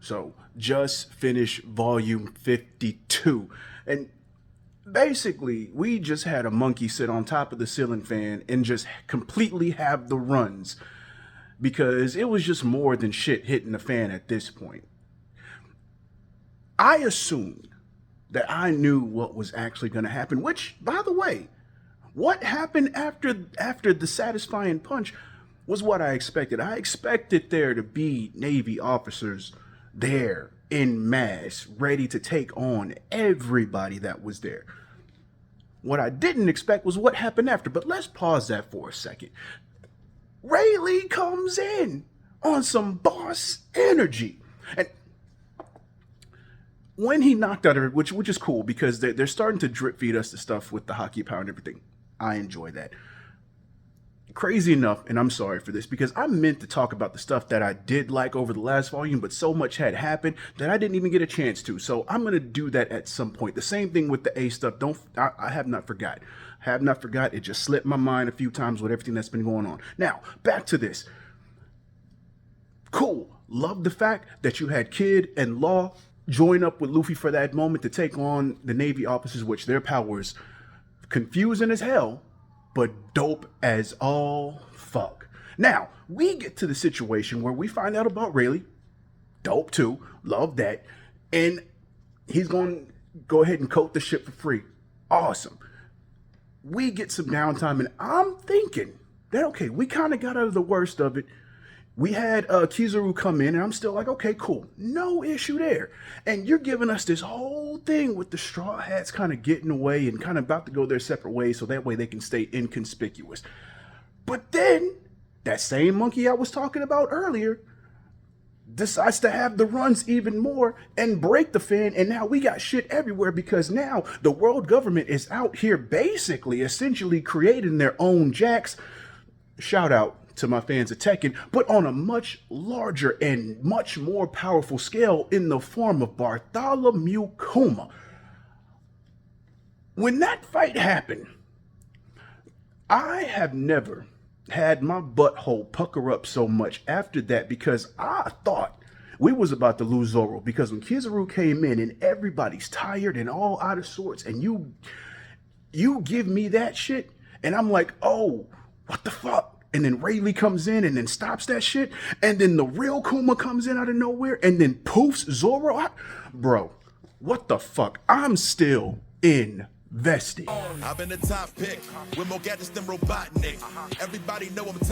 So just finished volume 52. And basically, we just had a monkey sit on top of the ceiling fan and just completely have the runs because it was just more than shit hitting the fan at this point. I assumed that I knew what was actually going to happen, which, by the way, what happened after the satisfying punch was what I expected. I expected there to be Navy officers there en masse, ready to take on everybody that was there. What I didn't expect was what happened after, but let's pause that for a second. Rayleigh comes in on some boss energy. And when he knocked out her, which is cool because they're starting to drip feed us the stuff with the hockey power and everything. I enjoy that. Crazy enough, and I'm sorry for this, because I meant to talk about the stuff that I did like over the last volume, but so much had happened that I didn't even get a chance to. So I'm going to do that at some point. The same thing with the A stuff. I have not forgot. Have not forgot. It just slipped my mind a few times with everything that's been going on. Now, back to this. Cool. Love the fact that you had Kid and Law join up with Luffy for that moment to take on the Navy officers, which their powers confusing as hell, but dope as all fuck. Now, we get to the situation where we find out about Rayleigh. Dope too. Love that. And he's going to go ahead and coat the ship for free. Awesome. We get some downtime, and I'm thinking that, okay, we kind of got out of the worst of it. We had Kizaru come in, and I'm still like, okay, cool. No issue there. And you're giving us this whole thing with the Straw Hats kind of getting away and kind of about to go their separate ways so that way they can stay inconspicuous. But then, that same monkey I was talking about earlier decides to have the runs even more and break the fan, and now we got shit everywhere because now the world government is out here basically, essentially creating their own jacks. Shout out to my fans of Tekken, but on a much larger and much more powerful scale in the form of Bartholomew Kuma. When that fight happened, I have never had my butthole pucker up so much after that because I thought we was about to lose Zoro because when Kizaru came in and everybody's tired and all out of sorts and you give me that shit and I'm like, oh, what the fuck? And then Rayleigh comes in and then stops that shit. And then the real Kuma comes in out of nowhere and then poofs Zoro. Bro, what the fuck? I'm still invested. I've been the top pick with more gadgets than Robotnik. Everybody know I'm top.